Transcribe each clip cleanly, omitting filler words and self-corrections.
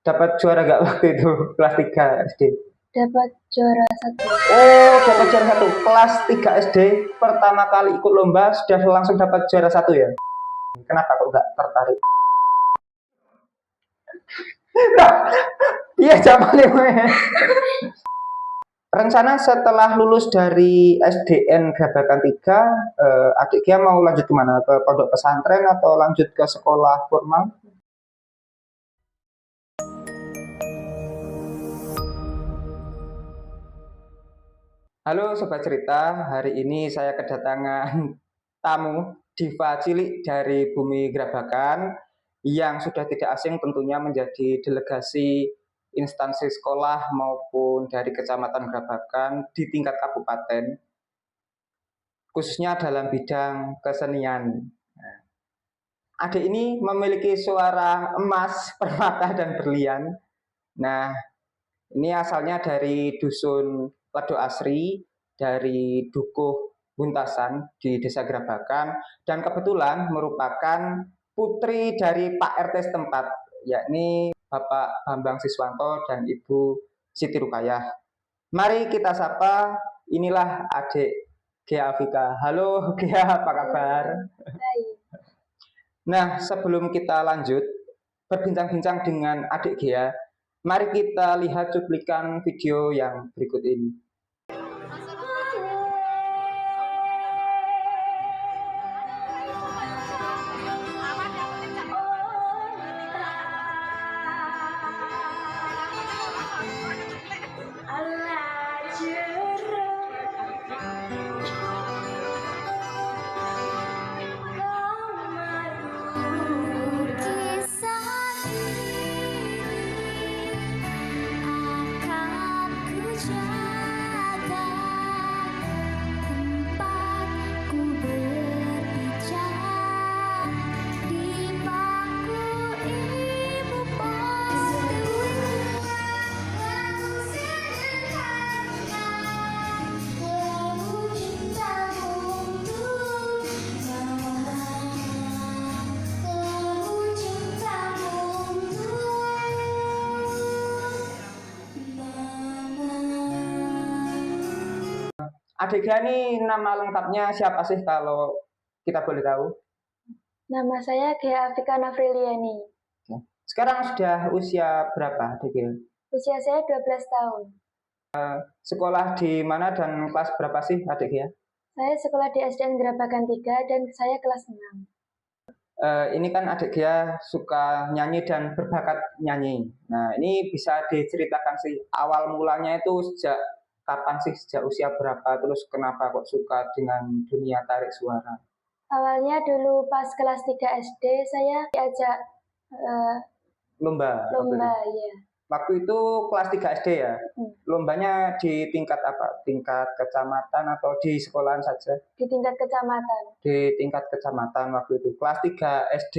Dapat juara gak waktu itu kelas 3 SD? Dapat juara 1. Oh, dapat juara 1. Kelas 3 SD pertama kali ikut lomba sudah langsung dapat juara 1 ya? Kenapa kok gak tertarik? Nah, iya zamannya. Rencana setelah lulus dari SDN Grabagan 3, adik Gia mau lanjut kemana? Ke pondok pesantren atau lanjut ke sekolah formal? Halo Sobat Cerita, hari ini saya kedatangan tamu diva cilik dari Bumi Grabagan yang sudah tidak asing tentunya menjadi delegasi instansi sekolah maupun dari Kecamatan Grabagan di tingkat kabupaten, khususnya dalam bidang kesenian. Adik ini memiliki suara emas, permata, dan berlian. Nah, ini asalnya dari Dusun Ledo Asri, dari Dukuh Buntasan di Desa Grabagan, dan kebetulan merupakan putri dari Pak RT setempat, yakni Bapak Bambang Siswanto dan Ibu Siti Rukayah. Mari kita sapa, inilah adik Gia Afika. Halo Gia, apa kabar? Baik. Nah, sebelum kita lanjut berbincang-bincang dengan adik Gia, mari kita lihat cuplikan video yang berikut ini. Adik Gia ini nama lengkapnya siapa sih kalau kita boleh tahu? Nama saya Gia Afika Nafriliani. Sekarang sudah usia berapa adik Gia? Usia saya 12 tahun. Sekolah di mana dan kelas berapa sih adik Gia? Saya sekolah di SDN Grabagan 3 dan saya kelas 6. Ini kan adik Gia suka nyanyi dan berbakat nyanyi. Nah, ini bisa diceritakan sih awal mulanya itu sejak kapan sih, sejak usia berapa, terus kenapa kok suka dengan dunia tarik suara? Awalnya dulu pas kelas 3 SD saya diajak Lomba. ya. Waktu itu kelas 3 SD ya? Lombanya di tingkat apa? Tingkat kecamatan atau di sekolahan saja? Di tingkat kecamatan. Di tingkat kecamatan waktu itu, kelas 3 SD.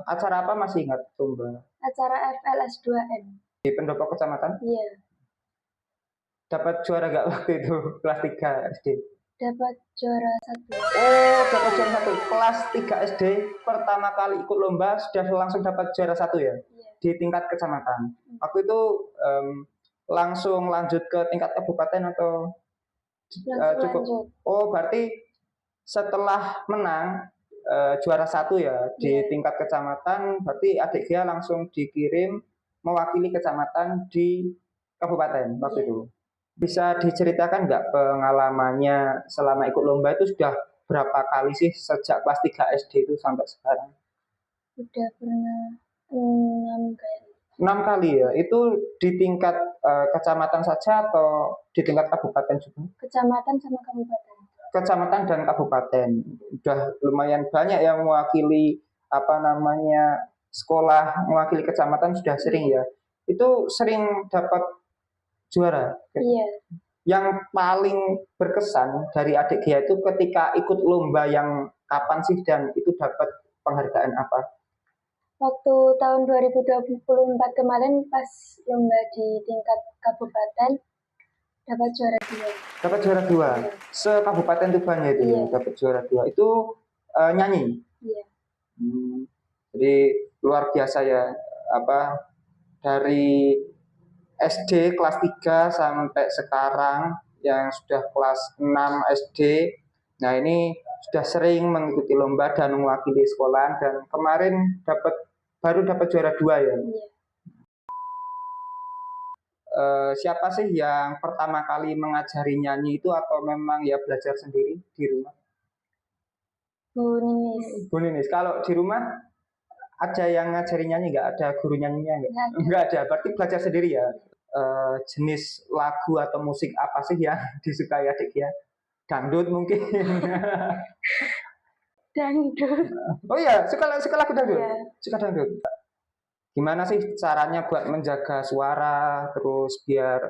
Acara apa masih ingat lomba? Acara FLS 2N. Di pendopo kecamatan? Iya. Dapat juara gak waktu itu kelas 3 SD? Dapat juara 1. Oh, dapat juara 1. Kelas 3 SD pertama kali ikut lomba sudah langsung dapat juara 1 ya? Iya. Di tingkat kecamatan. Waktu itu langsung lanjut ke tingkat kabupaten atau cukup? Lanjut. Oh, berarti setelah menang juara 1 ya di tingkat kecamatan, berarti adik Gia langsung dikirim mewakili kecamatan di kabupaten waktu itu. Bisa diceritakan nggak pengalamannya selama ikut lomba itu sudah berapa kali sih sejak kelas 3 SD itu sampai sekarang? Udah pernah 6 kali. 6 kali ya? Itu di tingkat kecamatan saja atau di tingkat kabupaten juga? Kecamatan sama kabupaten. Kecamatan dan kabupaten. Udah lumayan banyak yang mewakili sekolah mewakili kecamatan sudah sering ya. Itu sering dapat juara. Iya. Yang paling berkesan dari adik Gia itu ketika ikut lomba yang kapan sih dan itu dapat penghargaan apa? Waktu tahun 2024 kemarin pas lomba di tingkat kabupaten dapat juara 2. Dapat juara 2. Iya. Se-Kabupaten Tuban itu ya, dapat juara 2. Itu nyanyi. Iya. Jadi luar biasa ya dari SD kelas 3 sampai sekarang yang sudah kelas 6 SD. Nah, ini sudah sering mengikuti lomba dan mewakili sekolah dan kemarin baru dapat juara 2 ya. Iya. Siapa sih yang pertama kali mengajari nyanyi itu atau memang ya belajar sendiri di rumah? Bu Ninis. Bu Ninis, kalau di rumah ada yang ngajari nyanyi nggak? Ada guru nyanyinya nggak? Nggak ada. Nggak ada, berarti belajar sendiri ya? Jenis lagu atau musik apa sih yang disukai adik ya? Dangdut mungkin? Dangdut. Oh iya, suka lagu dangdut? Iya. Suka dangdut? Gimana sih caranya buat menjaga suara terus biar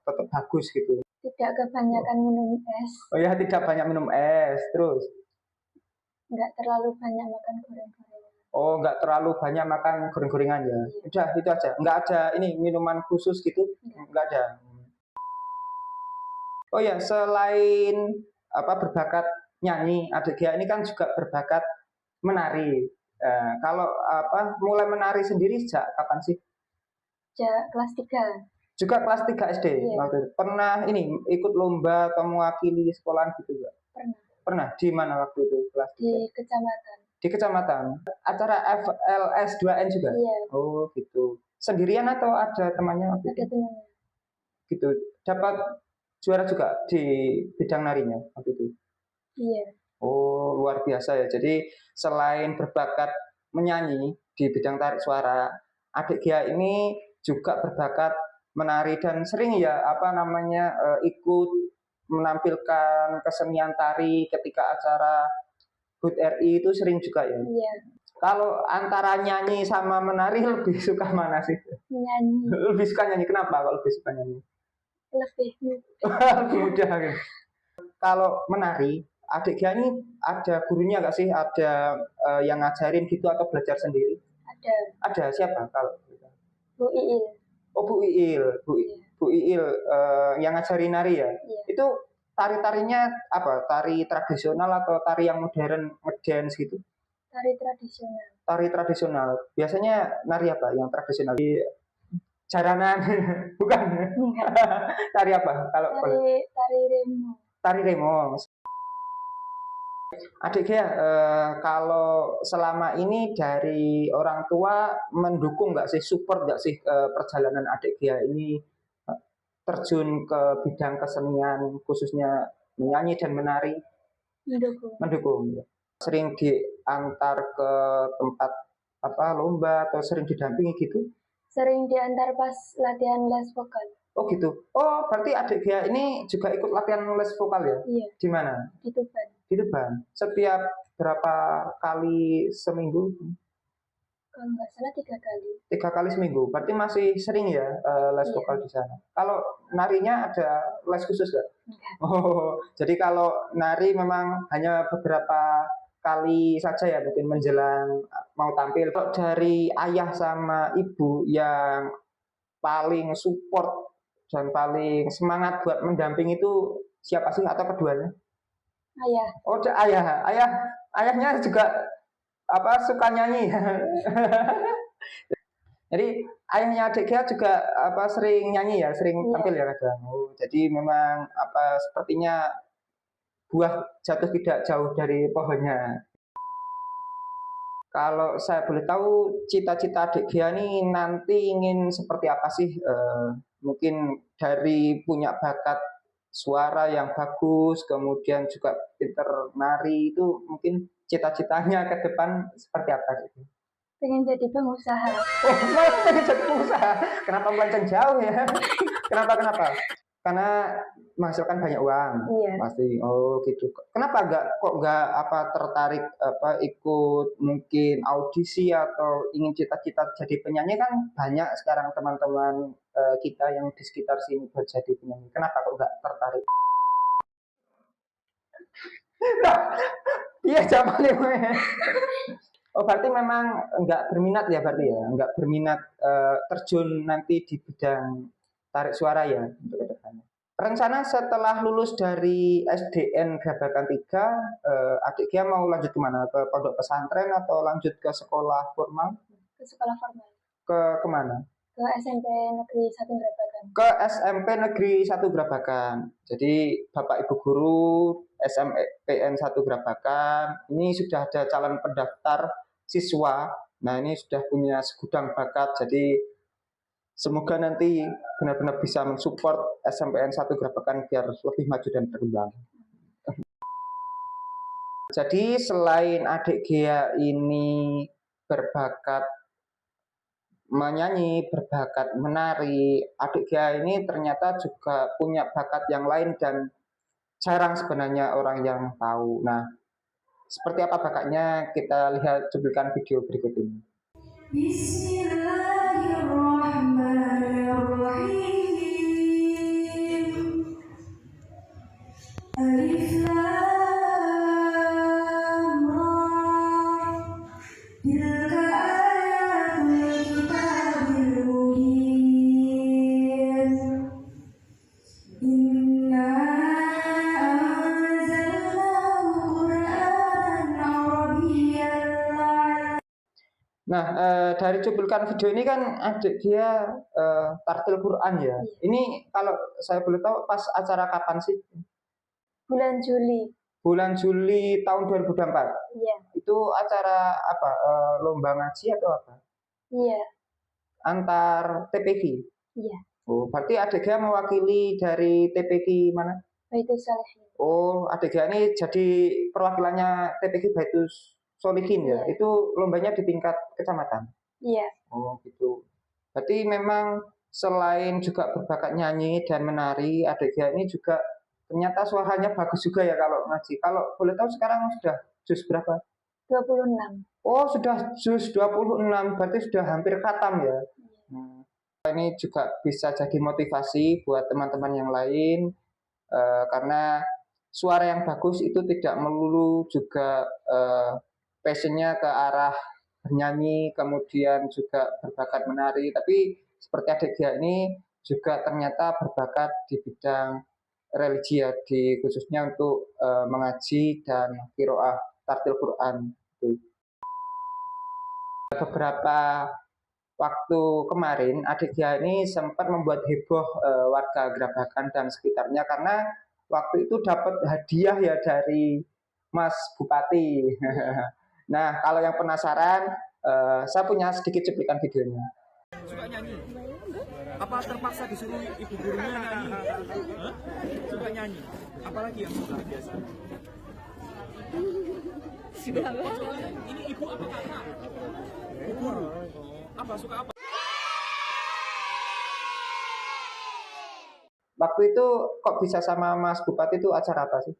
tetap bagus gitu? Tidak kebanyakan minum es, Oh ya, tidak banyak minum es, terus? nggak terlalu banyak makan goreng-gorengan. Oh, nggak terlalu banyak makan goreng-gorengan ya? Udah, itu aja. Nggak ada ini minuman khusus gitu? Nggak ada. Oh ya, selain berbakat nyanyi, adik Gia ini kan juga berbakat menari. Kalau mulai menari sendiri sejak kapan sih? Sejak kelas 3. Juga kelas 3 SD. Iya. Waktu itu. Pernah ini ikut lomba atau mewakili sekolahan gitu nggak? Pernah. Pernah. Di mana waktu itu kelas 3? Di kecamatan. Di kecamatan. Acara FLS 2N juga? Iya. Oh, gitu. Sendirian atau ada temannya waktu itu? Ada temannya. Gitu. Dapat juara juga di bidang narinya waktu itu? Iya. Oh, luar biasa ya. Jadi selain berbakat menyanyi di bidang tarik suara, adik Gia ini juga berbakat menari dan sering ya ikut menampilkan kesenian tari ketika acara HUT RI itu sering juga ya. Iya. Kalau antara nyanyi sama menari lebih suka mana sih? Nyanyi. Lebih suka nyanyi. Kenapa kalau lebih suka nyanyi? Lebih mudah. Lebih mudah gitu. Kalau menari, adik Gia ini ada gurunya nggak sih? Ada yang ngajarin gitu atau belajar sendiri? Ada. Ada siapa kalau? Bu Iil. Oh, Bu Iil. Bu Iil yang ngajarin nari ya? Iya. Itu tari-tarinya apa? Tari tradisional atau tari yang modern, ngedance gitu? Tari tradisional. Tari tradisional. Biasanya nari apa yang tradisional? Di jaranan? Bukan? Tari apa? Kalau Tari remo. Tari remo. Adik ya, kalau selama ini dari orang tua mendukung nggak sih, support nggak sih perjalanan adik ya ini terjun ke bidang kesenian khususnya menyanyi dan menari? Mendukung. Mendukung. Ya. Sering diantar ke tempat lomba atau sering didampingi gitu? Sering diantar pas latihan les vokal. Oh gitu. Oh, berarti adik Gia ini juga ikut latihan les vokal ya? Iya. Di mana? Di Tuban. Di Tuban. Setiap berapa kali seminggu? Kalau nggak salah 3 kali. 3 kali seminggu. Berarti masih sering ya les vokal di sana. Kalau narinya ada les khusus nggak? Enggak. Oh, jadi kalau nari memang hanya beberapa kali saja ya mungkin menjelang mau tampil. Kalau dari ayah sama ibu yang paling support dan paling semangat buat mendamping itu siapa sih atau keduanya? Ayah. Oh, ayahnya juga suka nyanyi. Jadi ayahnya adik Gia juga sering nyanyi ya, sering tampil ya kadang. Oh, jadi memang sepertinya buah jatuh tidak jauh dari pohonnya. Kalau saya boleh tahu cita-cita adik Gia ini nanti ingin seperti apa sih? Mungkin dari punya bakat suara yang bagus, kemudian juga pinter nari itu mungkin cita-citanya ke depan seperti apa gitu? Pengen jadi pengusaha. Oh, pengen jadi pengusaha. Kenapa melenceng jauh ya? Kenapa? Karena menghasilkan banyak uang. Iya. Pasti. Oh, gitu. Kenapa nggak tertarik ikut mungkin audisi atau ingin cita-cita jadi penyanyi? Kan banyak sekarang teman-teman kita yang di sekitar sini buat jadi penyanyi. Kenapa kok nggak tertarik? Iya, zaman ini. Oh, berarti memang nggak berminat ya berarti ya? Nggak berminat terjun nanti di bidang tarik suara ya untuk ke depannya. Rencana setelah lulus dari SDN Grabakan 3, adik Gia mau lanjut kemana? Ke pondok pesantren atau lanjut ke sekolah formal? Ke sekolah formal. Ke kemana? Ke SMP Negeri 1 Grabagan. Ke SMP Negeri 1 Grabagan. Jadi Bapak Ibu guru SMPN 1 Grabagan ini sudah ada calon pendaftar siswa. Nah, ini sudah punya segudang bakat. Jadi semoga nanti benar-benar bisa mensupport SMPN 1 Grabagan biar lebih maju dan berkembang. Jadi selain adik Gia ini berbakat menyanyi, berbakat menari, adik Gia ini ternyata juga punya bakat yang lain dan jarang sebenarnya orang yang tahu. Nah, seperti apa bakatnya kita lihat cuplikan video berikut ini. Bismillahirrahmanirrahim. Alif Lam Ra. Tilka ayatul kitabil mubin. Inna anzalnahu Qur'anan Arabiyyan. Nah, dari cuplikan video ini kan adik dia tartil Quran ya. Ini kalau saya boleh tahu pas acara kapan sih? Bulan Juli. Bulan Juli tahun 2024. Iya. Itu acara apa? Lomba ngaji atau apa? Iya. Antar TPQ. Iya. Oh, berarti adik dia mewakili dari TPQ mana? Baitul Salihin. Oh, adik dia ini jadi perwakilannya TPQ Baitul Solihin ya. Iya. Itu lombanya di tingkat kecamatan. Iya. Oh, gitu. Berarti memang selain juga berbakat nyanyi dan menari, adik dia ini juga ternyata suaranya bagus juga ya kalau ngaji. Kalau boleh tahu sekarang sudah juz berapa? 26. Oh, sudah juz 26, berarti sudah hampir khatam ya. Ini juga bisa jadi motivasi buat teman-teman yang lain, karena suara yang bagus itu tidak melulu juga passionnya ke arah bernyanyi, kemudian juga berbakat menari, tapi seperti adik dia ini juga ternyata berbakat di bidang religi ya, khususnya untuk mengaji dan qiraah tartil Quran. Beberapa waktu kemarin adik dia ini sempat membuat heboh warga Grabagan dan sekitarnya karena waktu itu dapat hadiah ya dari Mas Bupati. Nah, kalau yang penasaran, saya punya sedikit cuplikan videonya. Suka nyanyi? Apa terpaksa disuruh ibu gurunya nyanyi? Hah? Suka nyanyi? Apalagi yang suka biasa? Sudah ini ibu apa kakak? Ibu guru. Apa suka apa? Waktu itu kok bisa sama Mas Bupati itu acara apa sih?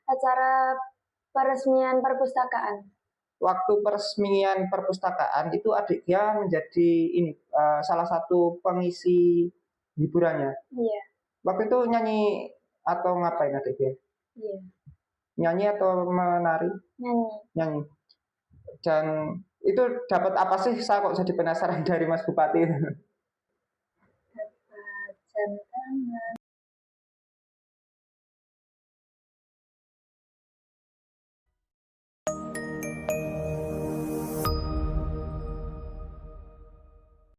Acara peresmian perpustakaan. Waktu peresmian perpustakaan itu adik dia menjadi ini salah satu pengisi hiburannya. Iya. Waktu itu nyanyi atau ngapain adik dia? Iya. Nyanyi atau menari? Nyanyi. Nyanyi. Dan itu dapat apa sih? Saya kok jadi penasaran dari Mas Bupati. Dapat jam tangan.